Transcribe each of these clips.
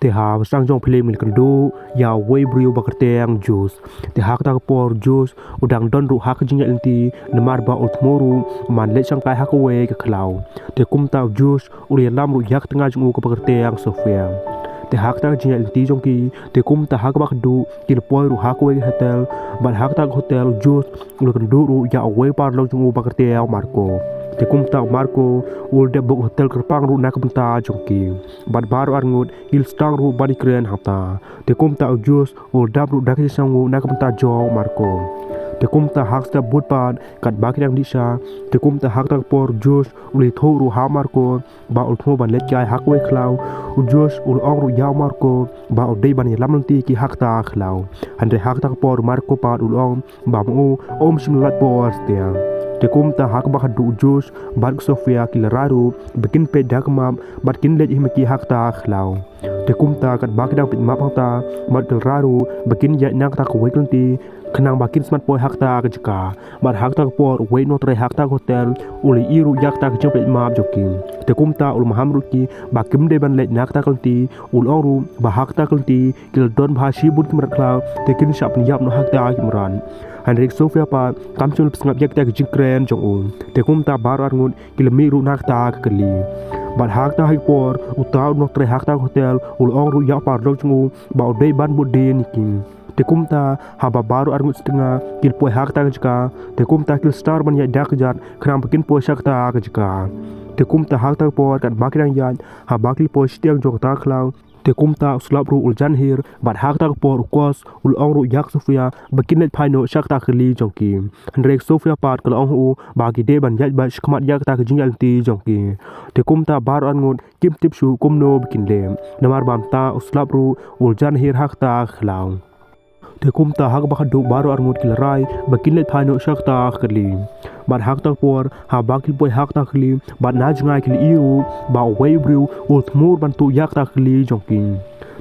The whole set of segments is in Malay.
te ha sang jong phele min kan do ya wei brio bakarteng juice te hak ta por juice udang don ru hak jinga inti namar ba utmoru man le sang kai hak we ka khlau te kum ta juice uri lam ru yak tanga jung ko bakarteng sofia te hak ta jinga inti jong ki te kum ta hak bak du kil poi ru hak we hotel ban hak ta hotel juice ulu kan do ru ya wei par lo jung bakarteng marco te kum ta marco ul de bok hotel kerpang ru nak benta jongki bad baru arngut il stang ru bani kren hata te kum ta jus ul dab ru dak sangu nak benta jong marco te kum ta hak sta but pan kat baki dang disa te kum ta hak ta por jus uli tho ru ha marco ba ul tho ban let jai hak we khlau u jus ul ong ru yaw marco ba ul dei ban lam ti ki hak ta khlau andre hak ta por marco pa ul ong ba mu om sim lat por stia te kum ta hak ba hadu jus bar sofia kilararu bikin pe dak mam bat kin le himki hak ta khlau te kum ta kat bak dang pit map ta bat kilararu bikin ya nak ta ko weklti khnang bakin smart boy hak ta ka jaka bat hak ta por we no tre hak ta hotel uli iru yak ta jong pit map jokim te kum ta ul maham ru ki bakim de ban le nak ta klti ul oru ba hak ta klti kil don bha shi bun kimrat khlau te kin shap ni yap no hak ta kimran Henrik Sofia pa kam chul psngap yak ta jing kren jong un te kum ta bar arngun kilmi ru nak ta kali bat hak ta hai por utaw no tre hak ta hotel ul ong ru ya par lo chungu ba dei ban bu de nikin te kum ta haba baru arngut setengah kil poi hak ta jaka te kum ta kil star ban ya dak jat kram bikin poi shak ta jaka te kum ta hak ta por kat bakirang yan ha bakil poi stiang jong ta khlau te kum ta slap ru ul jan hir bat hak ta por ukos ul ong ru yak sofia bakin let phaino shak ta khli jongki Henrik Sofia pat kal ong u bagi de ban yaj ba shkmat yak ta jingal ti jongki te kum ta bar angut kim tip shu kum no bikin lem namar bam ta slap ru ul jan hir hak ta khlau te kum ta hak ba khadu baru arngut kil rai bakin let phaino shak ta khli bat hak ta por ha bakil poi hak ta khli bat na jangai kil iu ba wei briu ul thmur ban tu yak ta khli jongki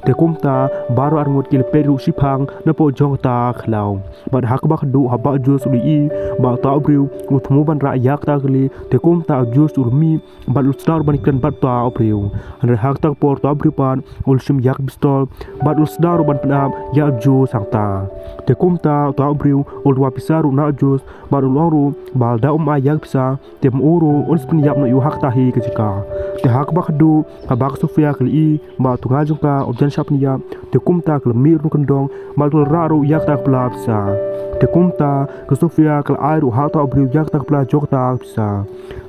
te kum ta baru arngut kil peru sipang na po jong ta khlau bat hak ba khadu ha ba jus uli i ba ta briu ul thmu ban ra yak ta khli te kum ta jus ul mi bat ul star ban kan bat ta briu andre hak ta por ta briu pan ul sim yak pistol bat ul star ban pnap ya ju sang ta te kum ta briu ul wa pisaru na jus bat ul oru bal da ayak pisa te uru ul spin yap no yu hak ta hi ka jika te hak ba khadu ha bak sofia kli i ba tunga jong ka objan shap niya te kum ta kl mir nu kandong mal kl raru yak ta pla pisa te kum ta ka sofia kl ai ru ha ta briu yak ta pla jok ta pisa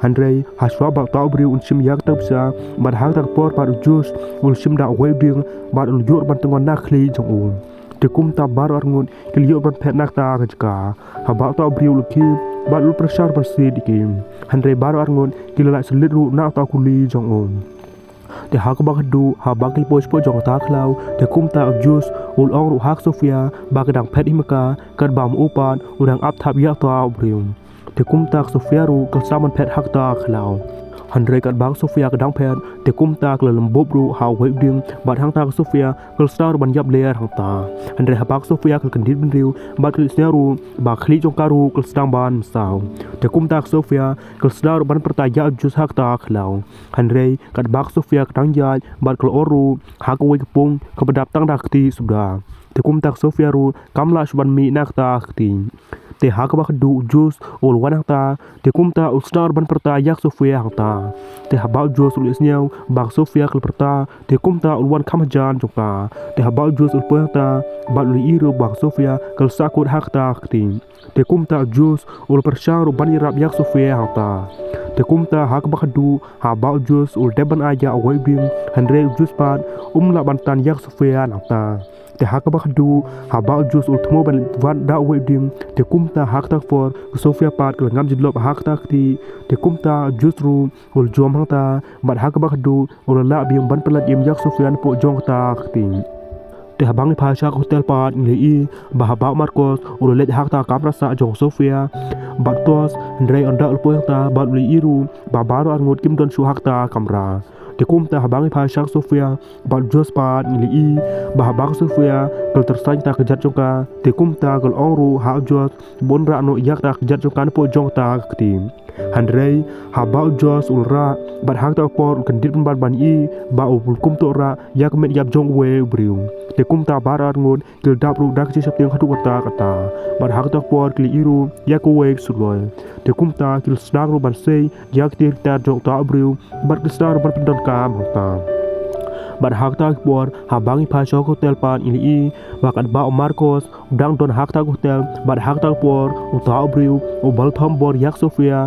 andre ha shwa ba ta briu un sim yak ta pisa bat hak ta por pa jus ul sim da we ding bat ul yor ban tunga na khli jong un te kum ta bar arngun kil yor ban phet nak ta ka jika ha ba ta briu lu ki bat ul pressure ban si dikim andre bar arngun kil la selit ru na ta kuli jong un te hak ba khadu ha bakil pos po jong ta khlau te kum ta jus ul ong ru hak sofia ba kadang phet imaka kad bam upan udang ap thap ya ta brium te kum ta sofia ru kal saman phet hak ta khlau Henrik kat bang Sofia kadang phet te kum ta kal lembop ru ha wei ding bat hang ta Sofia kal star ban yap ler hang ta Henrik ha bak Sofia kal kendit bin riu bat kal sneru ba khli jong karu kal stang ban saw te kum ta Sofia kal star ban pertaya jus hak ta khlau Henrik kat bak Sofia kadang ya bat kal oru ha ko wei kepung kebedap tang dak ti suda te kum ta Sofia ru kamla suban mi nak ta ti te hak ba khadu jus ul wan ta te kum ta ul star ban perta yak sofia hang ta te haba jus ul isnyau bak sofia kal perta te kum ta ul wan kham jan jokta te haba jus ul ta ba ul iru bak sofia kal sakut hak ta khting te kum ta jus ul persang ru ban rap yak sofia hang ta te kum ta hak ba khadu haba jus ul deban aja awai bim Henrik jus pat la ban tan yak sofia nang ta te hak ba khadu haba jus ul thmo ban wan da awai dim te kum ta hak tak for sofia pat kal ngam jidlop hak tak ti te kum ta jus ru ul jom hang ta bat hak ba khadu ul la bim ban pelat yem yak sofia po jong ta ti te habang pha shak hotel pat ngi i ba haba marcos ul let hak ta kam rasa jong sofia bat tos ndrei onda ul po ta bat ul iru ba baru arngut kim don shu hak ta kamra te kum ta habang pha shak sofia bat jos pat ngi i ba habang sofia kal tersang ta kejat jongka te kum ta kal ongru ha jos bon ra no yak ta kejat jongka po jong ta kti Handrei habau jos ulra bat hak ta por kendit ban i ba upul kum to ra yak met yap jong we briu te kum ta barar ngut kil dap ru dak ci sapteng hatu kata bat hak ta por kli iru yak we suloi te kum ta kil snang ru ban sei yak tir ta jong ta briu bat kil star ban pendon kam ta bat hak ta por habangi pa chok hotel pan ini bakat ba Marcos dang don hak ta hotel bat hak ta por uta briu o bal thom bor yak Sofia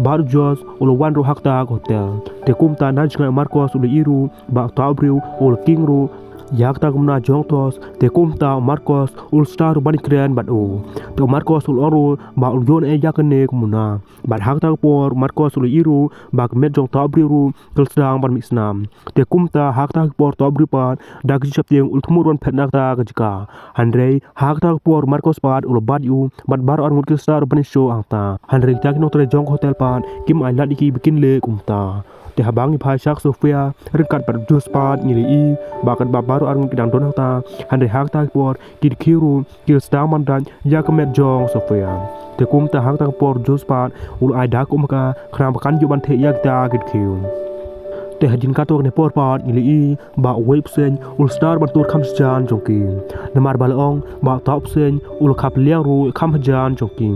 bar jos uluwan ru hak ta hotel te kum ta nan chnga Marcos ulu iru ba ta briu ul king ru yak ta gumna jong tos te kum ta Marcos ul star ban kren bat o to Marcos ul oru ba ul yon e yak ne kumuna bat hak ta por Marcos ul iru ba met jong ta briu ru kil sedang ban misnam te kum ta hak ta por ta briu pan dak chap tieng ul thmurun phet nak ta ka Handrei hak ta por Marcos pat ul bat yu bat bar ar ngut kil star ban show angta Handrei ta kino tre jong hotel pan kim ai lat iki bikin le kum ta te habangi phai shak Sofia ringkat bat jus pat ngili bakat babaru arung kidang don ta Handrei hak ta por kid kiru kil stang man dan yak met jong Sofia te kum ta hak ta por jus pat ul ai dak ka khram kan yu ban the yak ta kid kiu te hajin ka tok ne por pat ngili ba web sen ul star ban tur kham jan jongki namar balong ba top sen ul khap liang ru kham jan jongki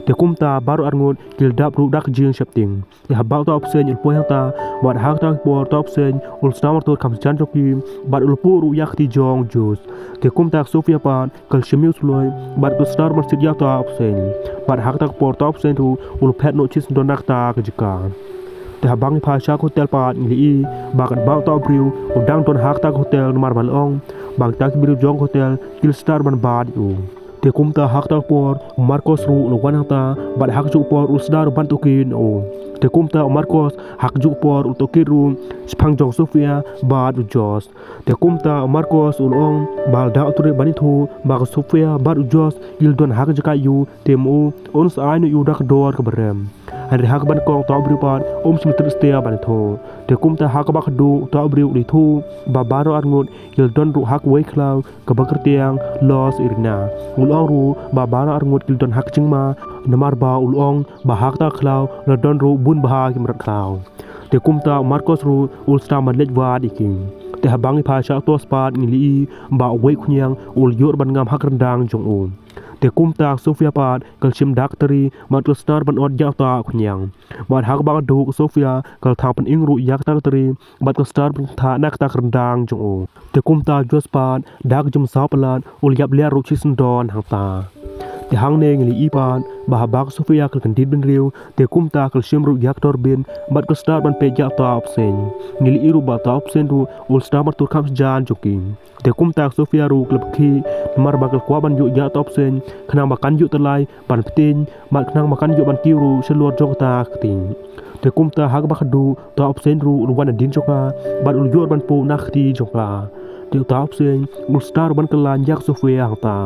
te kum ta baru arngut kil dap ru dak jing shapting te habau top sen il poy ta wat hak ta por top sen ul star tur kham jan jongki bat ul pu ru yak ti jong jus te kum ta Sofia pat kal shimiu sloi bat ul star ban sit yak ta op sen bat hak ta por top sen ru ul phet no chis don nak ta ka te habangi pha shak hotel pat ngili bakat bau ta briu udang ton hak ta hotel nomar balong bang ta briu jong hotel kil star ban bad u te kum ta hak ta por Marcos ru lo wan ta bat hak ju por ul star ban tokin o te kum ta Marcos hak ju por ul tokin ru spang jong Sofia bad u jos te kum ta Marcos ul ong bal da tur bani thu ba Sofia bad u jos il don hak jaka yu temu ons ai no yu dak dor ka berem Handrei hak ban kong ta briu pan sim tristia ban tho te kum ta hak ba khdu ta briu di thu ba baro arngut il don ru hak wei klau ka bakar tiang los irna ulong ru ba baro arngut il don hak chingma namar ba ulong ba hak ta klau la don ru bun ba kim rat klau te kum ta Marcos ru ul sta man lej wa diking te habangi pha sha to spat ngili ba wei khunyang ul yor ban ngam hak rendang jong un te kum ta Sofia pat kal chim daktari mat star ban od yak ta khunyang bat hak ba du Sofia kal thang pan ing ru yak daktari bat kal star tha nak ta rendang jong o te kum ta jos pat dak jum sa palat ul yap lia ru chisen don hang ta te hang ne ngili pan ba bak Sofia kal kan dit ben riu te kum ta kal chim ru yak tor bin bat kal star ban pe yak ta opsen ngili iru ba ta opsen ru ul star bat tur kham jan joking te kum ta Sofia ru klub khi mar bakal kwa ban yu ya top sen khnang bakan yu telai ban ptin mat khnang bakan yu ban kiru seluar jok ta kting te kum ta hak ba khdu top sen ru wan din joka ban ul yor ban pu nak ti joka te top sen ul star ban kalan yak Sofia hangta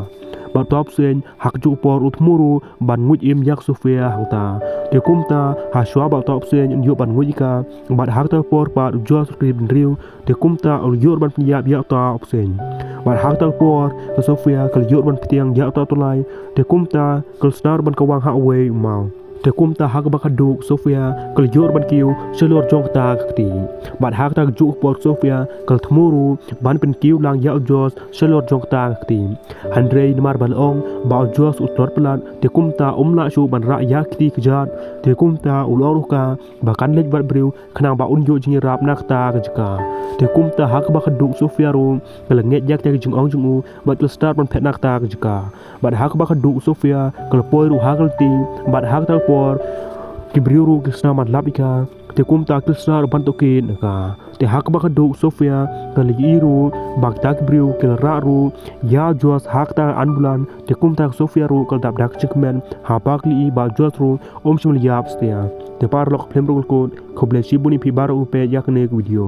bat top sen hak ju por utmuru ban nguj im yak Sofia hangta te kum ta ha shwa ba top sen yu ban nguj ka bat hak ta por pat jos krib riu te kum ta ul yor ban pnyap yak ta opsen bat hak ta por Sofia kal yor ban ptiang yak ta tolai te kum ta kal star ban kawang ha we mau te kum ta hak ba khadu Sofia kal yor ban kiu selor jong ta kti bat hak ta ju por Sofia kal thmuru ban pen kiu lang yak jos selor jong ta kti Handrei mar balong ba jos utor pelat te kum ta umla shu ban ra yak kti kjat te kum ta uloru ka ba kan lej bat briu khnang ba un yu jing rap nak ta kjka te kum ta hak ba khadu Sofia ru kal nget yak te jing ong jung u bat kal star ban phet nak ta kjka bat hak ba khadu Sofia kal poi ru hakal ti bat hak ta por kibriu ru kisna mat labika te kum ta kisna ban tokin ka te hak ba khadu Sofia kal iru bak ta kibriu kal ra ru ya jos hak ta ambulan te kum ta Sofia ru kal dap dak chikmen ha pak li ba jos ru shimul yap stia te par lok flem ru ko khoble shibuni phi bar u pe yak ne video